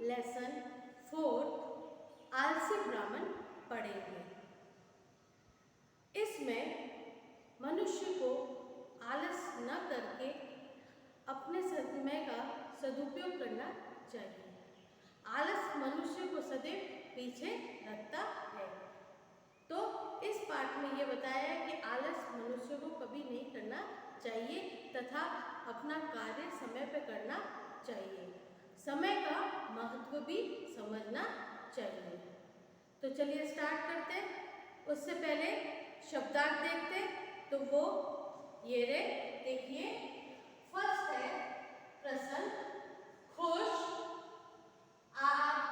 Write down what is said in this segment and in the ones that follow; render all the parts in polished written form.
Lesson 4 आलसी ब्राह्मण पढ़ेंगे। इसमें मनुष्य को आलस न करके अपने समय का सदुपयोग करना चाहिए। आलस मनुष्य को सदैव पीछे रखता है। तो इस पाठ में ये बताया है कि आलस मनुष्य को कभी नहीं करना चाहिए तथा अपना कार्य समय पर करना चाहिए। समय का महत्व भी समझना चाहिए। तो चलिए स्टार्ट करते हैं। उससे पहले शब्दार्थ देखते हैं। तो वो ये रे, देखिए फर्स्ट है प्रसन्न, खुश,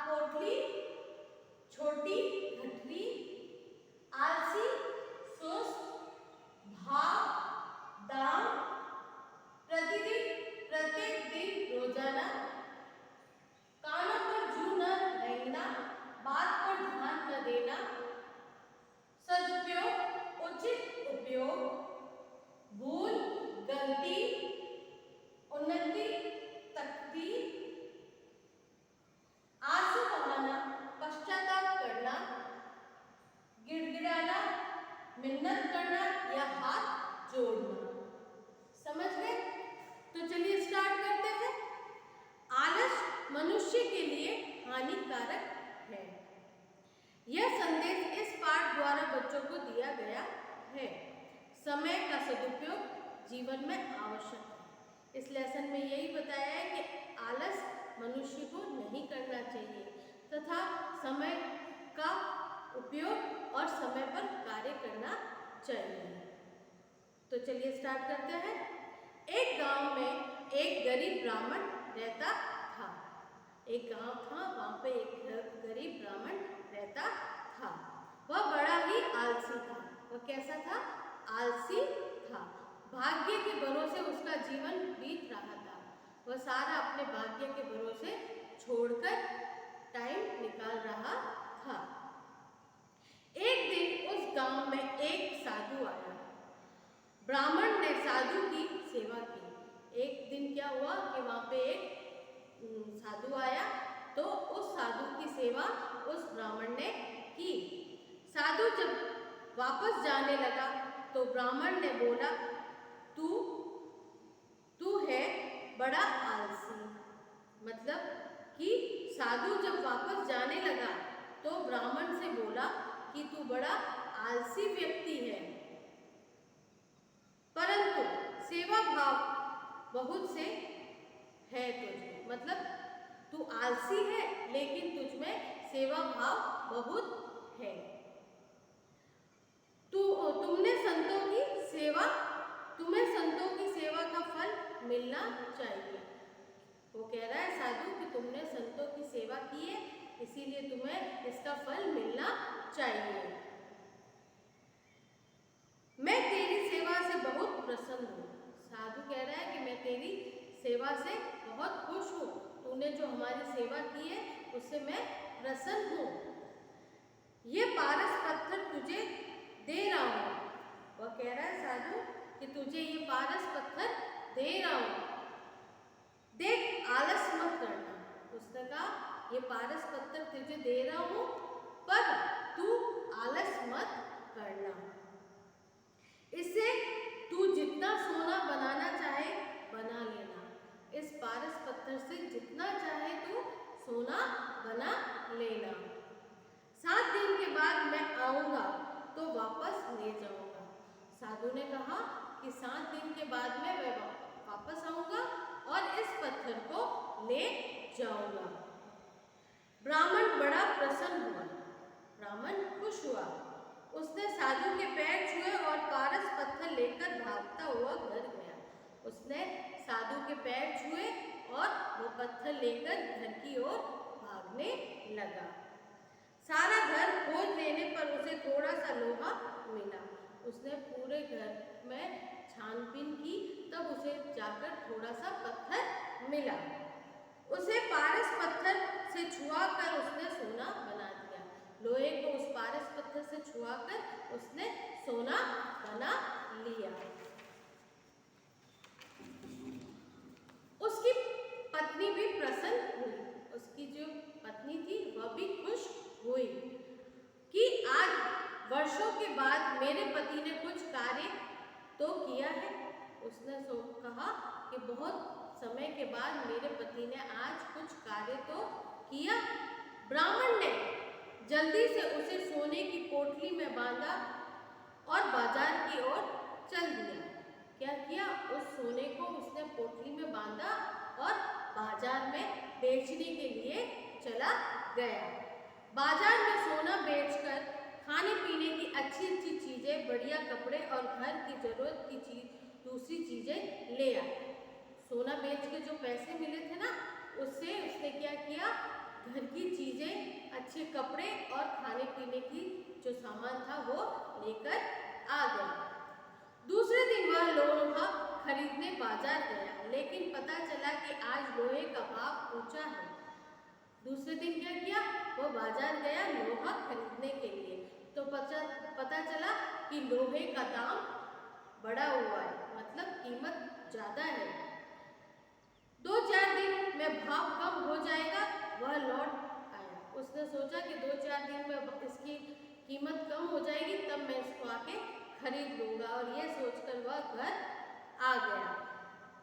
पोटली, छोटी, घटवी, आलसी, सुस्त, भाव, दाम, प्रतिदिन, प्रत्येक दिन, रोजाना, कानों पर जू न रेंगना, बात पर ध्यान न देना, सदुपयोग, उचित उपयोग, भूल, गलती, उन्नति, तकती, आंसू बहाना, पश्चाताप करना, गिड़गिड़ाना, मिन्नत करना या हाथ जोड़ना। समझ गए? तो चलिए स्टार्ट करते हैं। आलस मनुष्य के लिए हानिकारक है। यह संदेश इस पाठ द्वारा बच्चों को दिया गया है। समय का सदुपयोग जीवन में आवश्यक है। इस लेसन में यही बताया है कि आलस मनुष्य को नहीं करना चाहिए तथा समय का उपयोग और समय पर कार्य करना चाहिए। तो चलिए स्टार्ट करते हैं। एक गांव में एक गरीब ब्राह्मण रहता था। एक गांव था, वहां पे एक गरीब ब्राह्मण रहता था। वह बड़ा ही आलसी था। वह कैसा था? आलसी था। भाग्य के भरोसे उसका जीवन बीत रहा था। वह सारा अपने भाग्य के भरोसे छोड़कर टाइम निकाल रहा था। एक दिन उस गांव में एक साधु आया। ब्राह्मण ने साधु की सेवा की। एक दिन क्या हुआ कि वहां पे एक साधु आया, तो उस साधु की सेवा उस ब्राह्मण ने की। साधु जब वापस जाने लगा तो ब्राह्मण ने बोला, तू है बड़ा आलसी। मतलब कि साधु जब वापस जाने लगा तो ब्राह्मण से बोला कि तू बड़ा आलसी व्यक्ति है, परंतु सेवा भाव बहुत से है तुझमें। मतलब तू आलसी है लेकिन तुझमें सेवा भाव बहुत है। तुम्हें संतों की सेवा का फल मिलना चाहिए। वो कह रहा है साधु कि तुमने संतों की सेवा की है, इसीलिए तुम्हें इसका फल मिलना चाहिए। मैं तेरी सेवा से बहुत प्रसन्न हूँ। साधु कह रहा है कि मैं तेरी सेवा से बहुत खुश हूँ। तूने जो हमारी सेवा की है उससे मैं प्रसन्न हूँ। ये पारस पत्थर तुझे दे रहा हूँ। वह कह रहा है साधु कि तुझे ये पारस पत्थर दे रहा हूँ, देख आलस मत करना। उसने कहा ये पारस पत्थर तुझे दे रहा हूँ पर तू आलस मत करना। इससे तू जितना सोना बनाना चाहे बना लेना। इस पारस पत्थर से जितना चाहे तू सोना बना लेना। 7 दिन के बाद मैं आऊँगा तो वापस ले जाऊँगा। साधु ने कहा कि 7 दिन के बाद में मैं वापस आऊँगा और इस पत्थर को ले जाऊँगा। ब्राह्मण बड़ा प्रसन्न हुआ। ब्राह्मण खुश हुआ। उसने साधु के पैर छुए और पारस पत्थर लेकर भागता हुआ घर गया। उसने साधु के पैर छुए और वो पत्थर लेकर घर की ओर भागने लगा। सारा घर खोज लेने पर उसे थोड़ा सा लोहा मिला। उसने पूरे घर में छानबीन की, तब उसे जाकर थोड़ा सा पत्थर मिला। उसे पारस पत्थर से छुआकर उसने सोना बना दिया। लोहे को उस पारस पत्थर से छुआकर उसने सोना बना लिया। उसकी पत्नी भी प्रसन्न हुई। उसकी जो तो किया है। उसने कहा कि बहुत समय के बाद मेरे पति ने आज कुछ कार्य तो किया। ब्राह्मण ने जल्दी से उसे सोने की पोटली में बांधा और बाजार की ओर चल दिया। क्या किया? उस सोने को उसने पोटली में बांधा और बाजार में बेचने के लिए चला गया। बाजार में सोना बेचकर खाने पीने की अच्छी अच्छी चीजें, बढ़िया कपड़े और घर की जरूरत की दूसरी चीजें ले आया। सोना बेच के जो पैसे मिले थे ना, उससे उसने क्या किया? घर की चीजें, अच्छे कपड़े और खाने पीने की जो सामान था वो लेकर आ गया। दूसरे दिन वह लोहा खरीदने बाजार गया, लेकिन पता चला कि आज लोहे का भाव ऊंचा है। दूसरे दिन क्या किया? वो बाजार गया लोहा खरीदने के लिए, तो पता चला कि लोहे का दाम बढ़ा हुआ है, मतलब कीमत ज़्यादा है। 2-4 दिन में भाव कम हो जाएगा। वह लौट आया। उसने सोचा कि 2-4 दिन में इसकी कीमत कम हो जाएगी, तब मैं इसको आके खरीद लूँगा। और ये सोचकर वह घर आ गया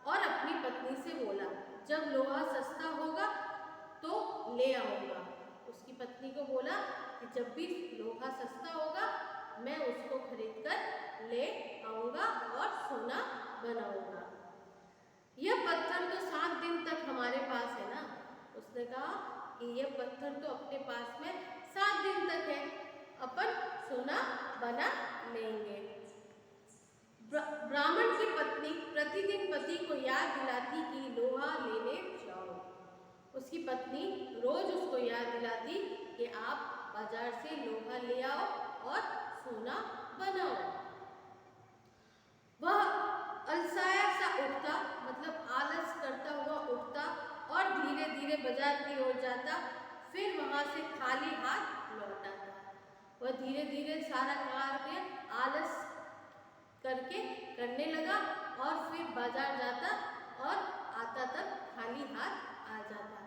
और अपनी पत्नी से बोला, जब लोहा सस्ता होगा तो ले आऊँगा। उसकी पत्नी को बोला कि जब भी लोहा सस्ता होगा मैं उसको खरीद कर ले आऊँगा और सोना बनाऊँगा। यह पत्थर तो 7 दिन तक हमारे पास है ना। उसने कहा कि यह पत्थर तो अपने पास में 7 दिन तक है, अपन सोना बना लेंगे। ब्राह्मण की पत्नी प्रतिदिन पति को याद दिलाती कि लोहा लेने जाओ। उसकी पत्नी रोज उसको याद दिलाती कि आप बाजार से लोहा ले आओ और सोना बनाओ। वह अलसाया सा उठता, मतलब आलस करता हुआ उठता और धीरे धीरे बाजार की ओर जाता, फिर वहां से खाली हाथ लौट आता। वह धीरे धीरे सारा कार्य आलस करके करने लगा और फिर बाजार जाता और आता तक खाली हाथ आ जाता।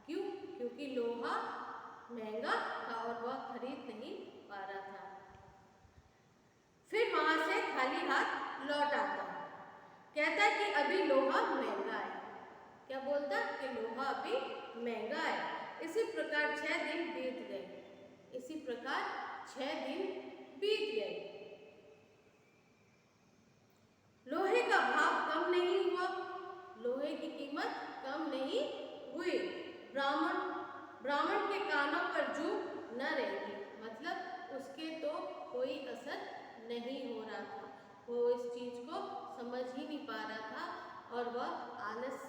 क्यों? क्योंकि लोहा महंगा था और वह खरीद नहीं पा रहा था। फिर वहां से खाली हाथ लौट आता, कहता कि अभी लोहा महंगा है। क्या बोलता? कि लोहा अभी महंगा है। इसी प्रकार 6 दिन बीत गए। इसी प्रकार 6 दिन बीत गए। लोहे का भाव कम नहीं हुआ, लोहे की कीमत कम नहीं हुई। ब्राह्मण के कानों पर जू न रहेगी, मतलब उसके तो कोई असर नहीं हो रहा था। वो इस चीज को समझ ही नहीं पा रहा था और वह आलस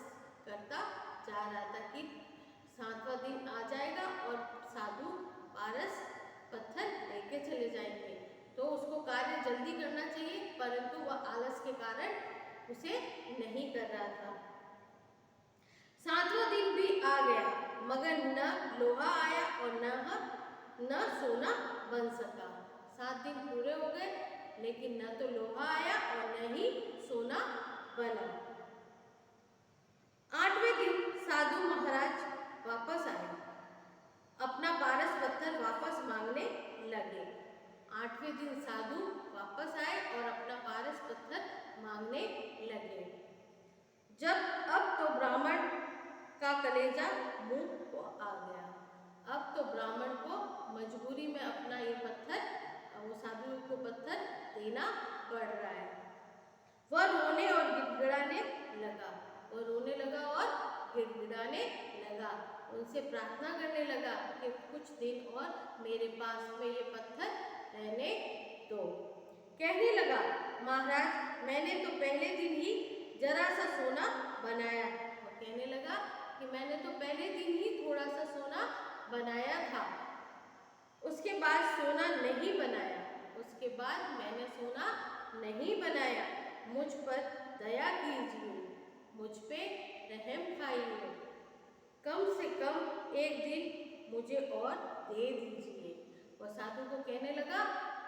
करता जा रहा था कि 7वां दिन आ जाएगा और साधु पारस पत्थर लेके चले जाएंगे, तो उसको कार्य जल्दी करना चाहिए, परंतु वह आलस के कारण उसे नहीं कर रहा था। 7वां दिन भी आ गया, मगर न लोहा आया और न सोना बन सका। 7 दिन पूरे हो गए, लेकिन न तो लोहा आया और न ही सोना बना। 8वें दिन साधु महाराज वापस आए, अपना पारस पत्थर वापस मांगने लगे। 8वें दिन साधु वापस आए और अपना पारस पत्थर मांगने लगे। जब अब तो ब्राह्मण का कलेजा मुंह को आ गया। अब तो ब्राह्मण को मजबूरी में अपना ये पत्थर, वो साधु को पत्थर देना पड़ रहा है। वह रोने और गिड़गिड़ाने लगा। वह रोने लगा और गिड़गिड़ाने लगा, उनसे प्रार्थना करने लगा कि कुछ दिन और मेरे पास में ये पत्थर रहने दो। कहने लगा, महाराज मैंने तो पहले दिन ही जरा सा सोना बनाया। और कहने लगा कि मैंने तो पहले दिन ही थोड़ा सा सोना बनाया था, उसके बाद सोना नहीं बनाया। उसके बाद मैंने सोना नहीं बनाया। मुझ पर दया कीजिए, मुझ पे रहम खाइए, कम से कम एक दिन मुझे और दे दीजिए। वह साधु को कहने लगा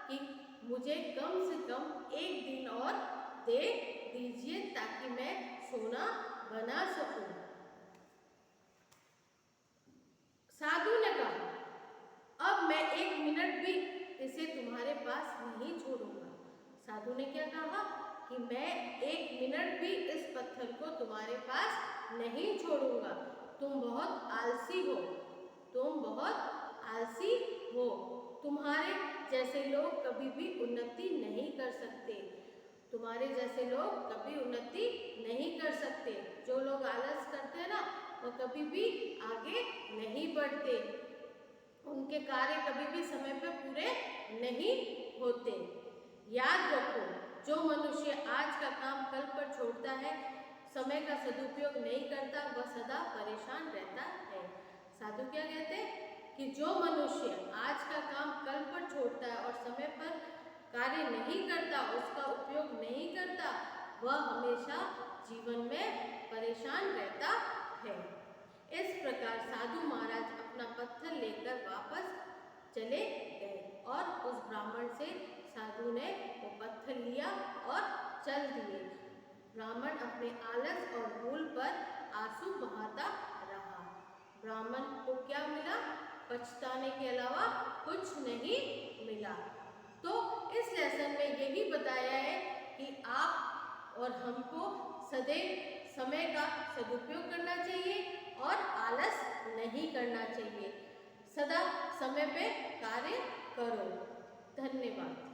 कि मुझे कम से कम एक दिन और दे दीजिए ताकि मैं सोना बना सकूं। साधु ने कहा, अब मैं 1 मिनट भी इसे तुम्हारे पास नहीं छोड़ूंगा। साधु ने क्या कहा कि मैं 1 मिनट भी इस पत्थर को तुम्हारे पास नहीं छोड़ूंगा। तुम बहुत आलसी हो, तुम बहुत आलसी हो। तुम्हारे जैसे लोग कभी भी उन्नति नहीं कर सकते। तुम्हारे जैसे लोग कभी उन्नति नहीं कर सकते। जो लोग आलस करते हैं ना, वो कभी भी आगे नहीं बढ़ते। उनके कार्य कभी भी समय पर पूरे नहीं होते। याद रखो, जो मनुष्य आज का काम कल पर छोड़ता है, समय का सदुपयोग नहीं करता, वह सदा परेशान रहता है। साधु क्या कहते हैं कि जो मनुष्य आज का काम कल पर छोड़ता है और समय पर कार्य नहीं करता, उसका उपयोग नहीं करता, वह हमेशा जीवन में परेशान रहता है। इस प्रकार साधु महाराज अपना पत्थर लेकर वापस चले गए और उस ब्राह्मण से साधु ने वो पत्थर लिया और चल दिए। ब्राह्मण अपने आलस और भूल पर आंसू बहाता रहा। ब्राह्मण को क्या मिला? पछताने के अलावा कुछ नहीं मिला। तो इस लेसन में यही बताया है कि आप और हमको सदैव समय का सदुपयोग करना चाहिए और आलस नहीं करना चाहिए। सदा समय पे कार्य करो। धन्यवाद।